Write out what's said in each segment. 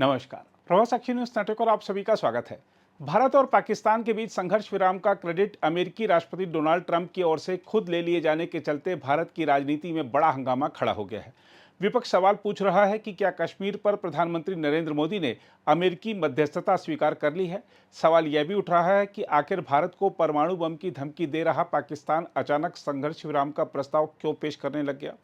नमस्कार, प्रभात साक्षी news network और आप सभी का स्वागत है। भारत और पाकिस्तान के बीच संघर्ष विराम का क्रेडिट अमेरिकी राष्ट्रपति डोनाल्ड ट्रंप की ओर से खुद ले लिए जाने के चलते भारत की राजनीति में बड़ा हंगामा खड़ा हो गया है। विपक्ष सवाल पूछ रहा है कि क्या कश्मीर पर प्रधानमंत्री नरेंद्र मोदी ने अमेरिकी मध्यस्थता स्वीकार कर ली है। सवाल यह भी उठ रहा है कि आखिर भारत को परमाणु बम की धमकी दे रहा पाकिस्तान अचानक संघर्ष विराम का प्रस्ताव क्यों पेश करने लग गया।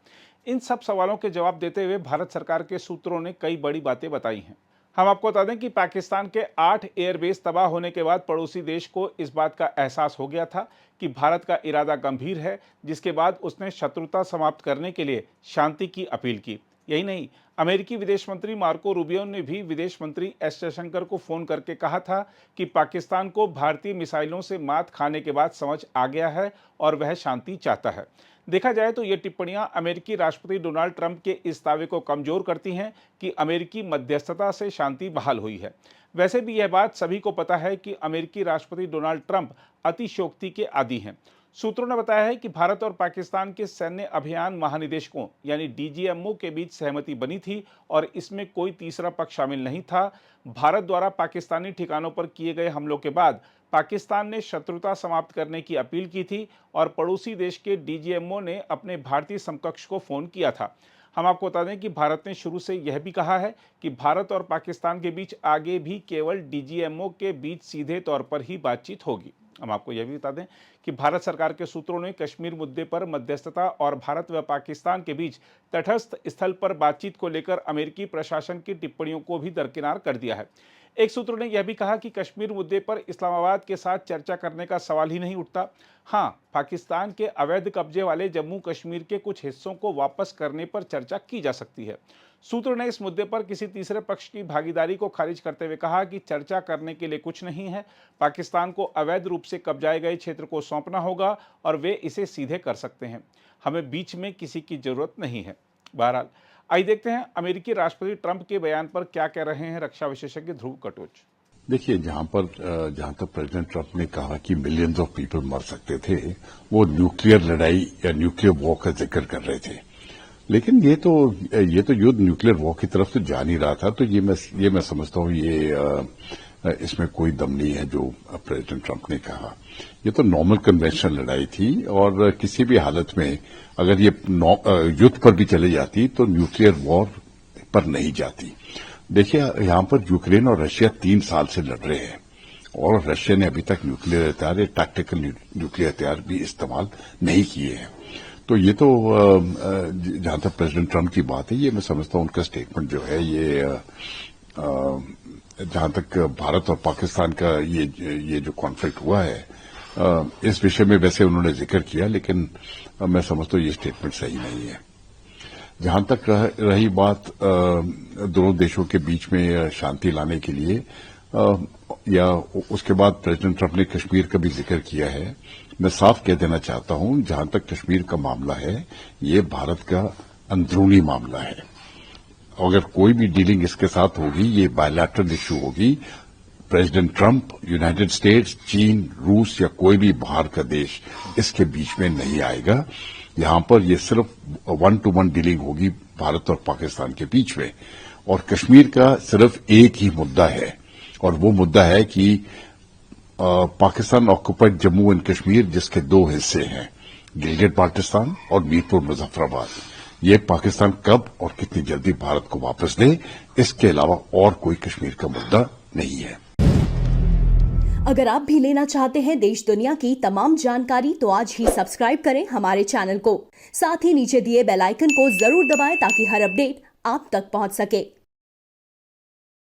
इन सब सवालों के जवाब देते हुए भारत सरकार के सूत्रों ने कई बड़ी बातें बताई हैं। हम आपको बता दें कि पाकिस्तान के 8 एयरबेस तबाह होने के बाद पड़ोसी देश को इस बात का एहसास हो गया था कि भारत का इरादा गंभीर है, जिसके बाद उसने शत्रुता समाप्त करने के लिए शांति की अपील की। यही नहीं, अमेरिकी विदेश मंत्री मार्को रूबियो ने भी विदेश मंत्री एस जयशंकर को फोन करके कहा था कि पाकिस्तान को भारतीय मिसाइलों से मात खाने के बाद समझ आ गया है और वह शांति चाहता है। देखा जाए तो ये टिप्पणियां अमेरिकी राष्ट्रपति डोनाल्ड ट्रंप के इस दावे को कमजोर करती हैं कि अमेरिकी मध्यस्थता से शांति बहाल हुई है। वैसे भी यह बात सभी को पता है कि अमेरिकी राष्ट्रपति डोनाल्ड ट्रंप अतिशयोक्ति के आदी हैं। सूत्रों ने बताया है कि भारत और पाकिस्तान के सैन्य अभियान महानिदेशकों यानी डीजीएमओ के बीच सहमति बनी थी और इसमें कोई तीसरा पक्ष शामिल नहीं था। भारत द्वारा पाकिस्तानी ठिकानों पर किए गए हमलों के बाद पाकिस्तान ने शत्रुता समाप्त करने की अपील की थी और पड़ोसी देश के डीजीएमओ ने अपने भारतीय समकक्ष को फोन किया था। हम आपको बता दें कि भारत ने शुरू से यह भी कहा है कि भारत और पाकिस्तान के बीच आगे भी केवल डीजीएमओ के बीच सीधे तौर पर ही बातचीत होगी। हम आपको यह भी बता दें कि भारत सरकार के सूत्रों ने कश्मीर मुद्दे पर मध्यस्थता और भारत व पाकिस्तान के बीच तटस्थ स्थल पर बातचीत को लेकर अमेरिकी प्रशासन की टिप्पणियों को भी दरकिनार कर दिया है। एक सूत्र ने यह भी कहा कि कश्मीर मुद्दे पर इस्लामाबाद के साथ चर्चा करने का सवाल ही नहीं उठता। हाँ, पाकिस्तान के अवैध कब्जे वाले जम्मू कश्मीर के कुछ हिस्सों को वापस करने पर चर्चा की जा सकती है। सूत्र ने इस मुद्दे पर किसी तीसरे पक्ष की भागीदारी को खारिज करते हुए कहा कि चर्चा करने के लिए कुछ नहीं है। पाकिस्तान को अवैध रूप से कब्जाए गए क्षेत्र को सौंपना होगा और वे इसे सीधे कर सकते हैं। हमें बीच में किसी की जरूरत नहीं है। बहरहाल, आइए देखते हैं अमेरिकी राष्ट्रपति ट्रंप के बयान पर क्या कह रहे हैं रक्षा विशेषज्ञ ध्रुव कटोच। देखिए, जहां तक प्रेसिडेंट ट्रंप ने कहा कि मिलियंस ऑफ पीपल मर सकते थे, वो न्यूक्लियर लड़ाई या न्यूक्लियर वॉर का जिक्र कर रहे थे। लेकिन ये तो युद्ध न्यूक्लियर वॉर की तरफ से जा नहीं रहा था। तो ये मैं समझता हूँ इसमें कोई दम नहीं है जो प्रेसिडेंट ट्रंप ने कहा। ये तो नॉर्मल कन्वेंशनल लड़ाई थी और किसी भी हालत में अगर ये युद्ध पर भी चली जाती तो न्यूक्लियर वॉर पर नहीं जाती। देखिए, यहां पर यूक्रेन और रशिया 3 साल से लड़ रहे हैं और रशिया ने अभी तक न्यूक्लियर हथियार या टैक्टिकल न्यूक्लियर हथियार भी इस्तेमाल नहीं किए हैं। तो ये तो जहां तक प्रेसिडेंट ट्रंप की बात है, ये मैं समझता हूं उनका स्टेटमेंट जो है ये जहां तक भारत और पाकिस्तान का ये जो कॉन्फ्लिक्ट हुआ है, इस विषय में वैसे उन्होंने जिक्र किया, लेकिन मैं समझता हूं ये स्टेटमेंट सही नहीं है। जहां तक रही बात दोनों देशों के बीच में शांति लाने के लिए या उसके बाद प्रेसिडेंट ट्रंप ने कश्मीर का भी जिक्र किया है। मैं साफ कह देना चाहता हूं, जहां तक कश्मीर का मामला है, ये भारत का अंदरूनी मामला है। अगर कोई भी डीलिंग इसके साथ होगी, ये बायलैटरल इश्यू होगी। प्रेसिडेंट ट्रंप, यूनाइटेड स्टेट्स, चीन, रूस या कोई भी बाहर का देश इसके बीच में नहीं आएगा। यहां पर ये सिर्फ 1-to-1 डीलिंग होगी भारत और पाकिस्तान के बीच में। और कश्मीर का सिर्फ एक ही मुद्दा है और वो मुद्दा है कि पाकिस्तान ऑक्युपाइड जम्मू एंड कश्मीर, जिसके 2 हिस्से हैं, गिलगित बाल्टिस्तान और मीरपुर मुजफ्फराबाद, ये पाकिस्तान कब और कितनी जल्दी भारत को वापस दे, इसके अलावा और कोई कश्मीर का मुद्दा नहीं है। अगर आप भी लेना चाहते हैं देश दुनिया की तमाम जानकारी तो आज ही सब्सक्राइब करें हमारे चैनल को। साथ ही नीचे दिए बेल आइकन को जरूर दबाएं ताकि हर अपडेट आप तक पहुंच सके।